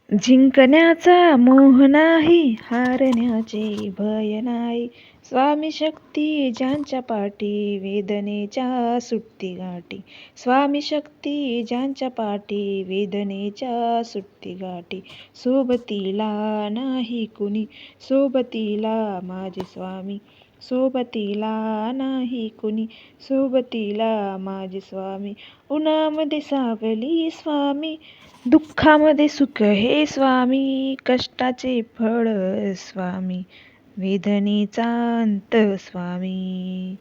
जिंकण्याचा मोह नाही, हारण्याचे भय नाही. स्वामी शक्ती ज्यांच्या पाठी, वेदनेच्या सुटती गाठी. स्वामी शक्ती ज्यांच्या पाठी, वेदनेच्या सुटती गाठी. सोबतीला नाही कुणी, सोबतीला माझे स्वामी. सोबतीला नाही कुणी, सोबतीला माझे स्वामी. उन्हामध्ये सावली स्वामी, दुःखामध्ये सुख हे स्वामी. कष्टाचे फळ स्वामी, वेदनेचा अंत स्वामी.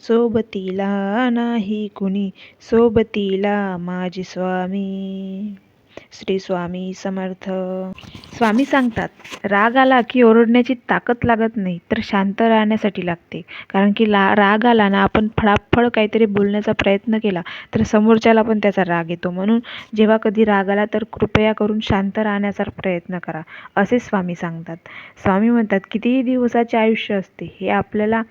सोबतीला नाही कुणी, सोबतीला माझे स्वामी. श्री स्वामी समर्थ. स्वामी सांगतात, राग आला की ओरडण्याची ताकद लागत नाही, तर शांत राहण्यासाठी लागते. कारण की राग आला ना, आपण फळाफळ काहीतरी बोलण्याचा प्रयत्न केला तर समोरच्याला पण त्याचा राग येतो. म्हणून जेव्हा कधी राग आला तर कृपया करून शांत राहण्याचा प्रयत्न करा, असे स्वामी सांगतात. स्वामी म्हणतात, कितीही दिवसाचे आयुष्य असते, हे आपल्याला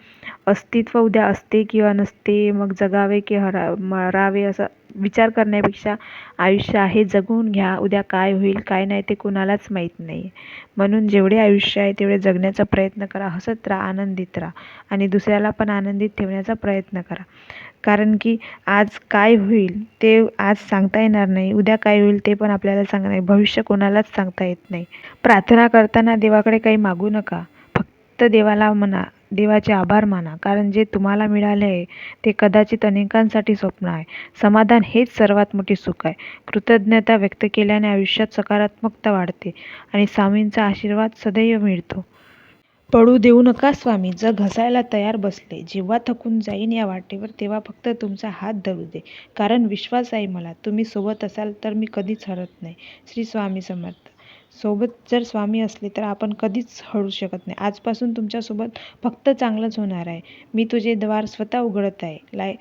अस्तित्व उद्या असते किंवा नसते, मग जगावे की मरावे असा विचार करण्यापेक्षा आयुष्य आहे, जगून घ्या. उद्या काय होईल काय नाही ते कुणालाच माहीत नाही. म्हणून जेवढे आयुष्य आहे तेवढे जगण्याचा प्रयत्न करा, हसत राहा, आनंदित राहा आणि दुसऱ्याला पण आनंदित ठेवण्याचा प्रयत्न करा. कारण की आज काय होईल ते आज सांगता येणार नाही, उद्या काय होईल ते पण आपल्याला सांगता नाही, भविष्य कोणालाच सांगता येत नाही. प्रार्थना करताना देवाकडे काही मागू नका, फक्त देवाला म्हणा, देवाचे आभार माना. कारण जे तुम्हाला मिळाले आहे ते कदाचित अनेकांसाठी स्वप्न आहे. समाधान हेच सर्वात मोठे सुख आहे. कृतज्ञता व्यक्त केल्याने आयुष्यात सकारात्मकता वाढते आणि स्वामींचा आशीर्वाद सदैव मिळतो. पडू देऊ नका स्वामी, जग घसायला तयार बसले. जेव्हा थकून जाईन या वाटेवर तेव्हा फक्त तुमचा हात धरू दे. कारण विश्वास आहे मला, तुम्ही सोबत असाल तर मी कधीच हरत नाही. श्री स्वामी समर्थ. सोबत जर स्वामी असले तर आपण कधीच हरू शकत नाही. आजपासून तुमच्यासोबत फक्त चांगलंच होणार आहे. मी तुझे द्वार स्वतः उघडत आहे.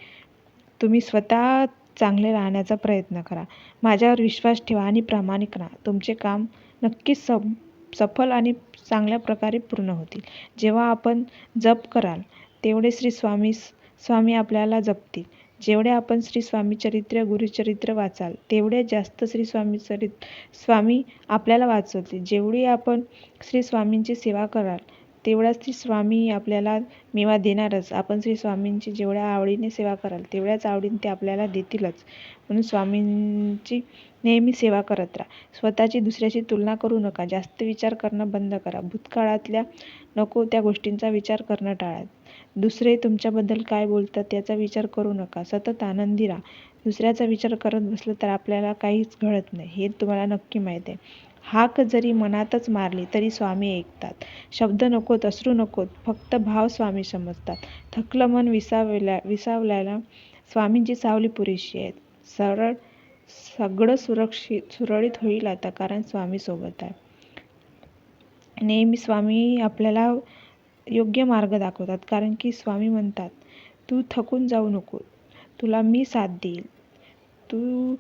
तुम्ही स्वतः चांगले राहण्याचा प्रयत्न करा. माझ्यावर विश्वास ठेवा आणि प्रामाणिक राहा. तुमचे काम नक्कीच सफल आणि चांगल्या प्रकारे पूर्ण होतील. जेव्हा आपण जप कराल तेवढे स्वामी आपल्याला जपतील. जेवढे आपण श्री स्वामी चरित्र, गुरुचरित्र वाचाल तेवढे जास्त स्वामी आपल्याला वाचवतील. जेवढी आपण श्री स्वामींची सेवा कराल तेवढा श्री स्वामी आपल्याला मेवा देणारच. आपण श्री स्वामींची जेवढ्या आवडीने सेवा कराल तेवढ्याच आवडीने ते आपल्याला देतीलच. म्हणून स्वामींची नेहमी सेवा करत राहा. स्वतःची दुसऱ्याशी तुलना करू नका. जास्त विचार करणं बंद करा. भूतकाळातल्या नको त्या गोष्टींचा विचार करणं टाळा. दुसरे तुमच्याबद्दल काय बोलतात याचा विचार करू नका. सतत आनंदी राहा. दुसऱ्याचा विचार करत बसलं तर आपल्याला काहीच घडत नाही, हे तुम्हाला नक्की माहीत आहे. हाक जरी मनातच मारली तरी स्वामी ऐकतात. शब्द नकोत, अश्रू नकोत, फक्त भाव स्वामी समजतात. थकलं मन विसावल्याला स्वामींची सावली पुरेशी आहे. सगळं सुरळीत होईल आता, कारण स्वामी सोबत आहे. नेहमी स्वामी आपल्याला योग्य मार्ग दाखवतात. कारण की स्वामी म्हणतात, तू थकून जाऊ नको, तुला मी साथ देईल. तू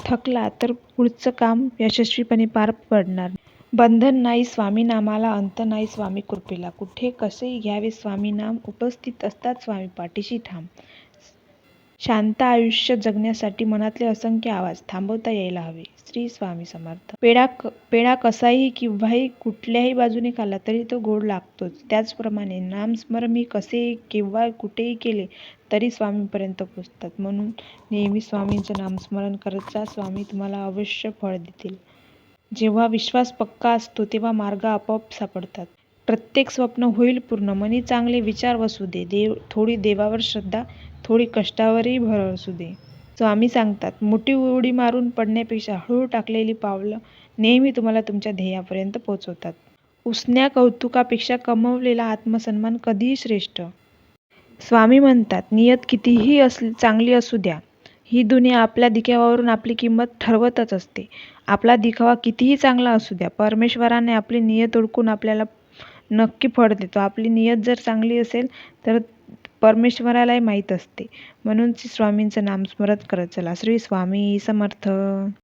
थकला तर पुढचं काम यशस्वीपणे पार पडणार. बंधन नाही स्वामी नामाला, अंत नाही स्वामी कृपेला. कुठे कसेही घ्यावे स्वामी नाम, उपस्थित असतात स्वामी पाठीशी ठाम. शांत आयुष्य जगण्यासाठी मनातले असंख्य आवाज थांबवता यायला हवे. श्री स्वामी समर्थ. पेढा कसाही किंवाही कुठल्याही बाजूने खाल्ला तरी तो गोड लागतोच. त्याचप्रमाणे नामस्मरण मी कसे केव्हा कुठेही केले तरी स्वामींपर्यंत पोचतात. म्हणून नेहमी स्वामींचं नामस्मरण करत जा. स्वामी तुम्हाला अवश्य फळ देतील. जेव्हा विश्वास पक्का असतो तेव्हा मार्ग आपोआप सापडतात. प्रत्येक स्वप्न होईल पूर्ण. मनी चांगले विचार वसू दे. थोडी देवावर श्रद्धा, थोडी कष्टावरही भर असू दे. स्वामी सांगतात, मोठी उडी मारून पडण्यापेक्षा हळूहळू टाकलेली पावलं नेहमी तुम्हाला तुमच्या ध्येयापर्यंत पोहोचवतात. उसन्या कौतुकापेक्षा कमवलेला आत्मसन्मान कधीही श्रेष्ठ. स्वामी म्हणतात, नियत कितीही चांगली असू द्या, ही दुनिया आपल्या दिखाव्यावरून आपली किंमत ठरवतच असते. आपला दिखावा कितीही चांगला असू द्या, परमेश्वराने आपली नियत ओळखून आपल्याला नक्की फळ देतो. आपली नियत जर चांगली असेल तर परमेश्वरालाही माहीत असते. म्हणून स्वामींचं नामस्मरण करत चला. श्री स्वामी समर्थ.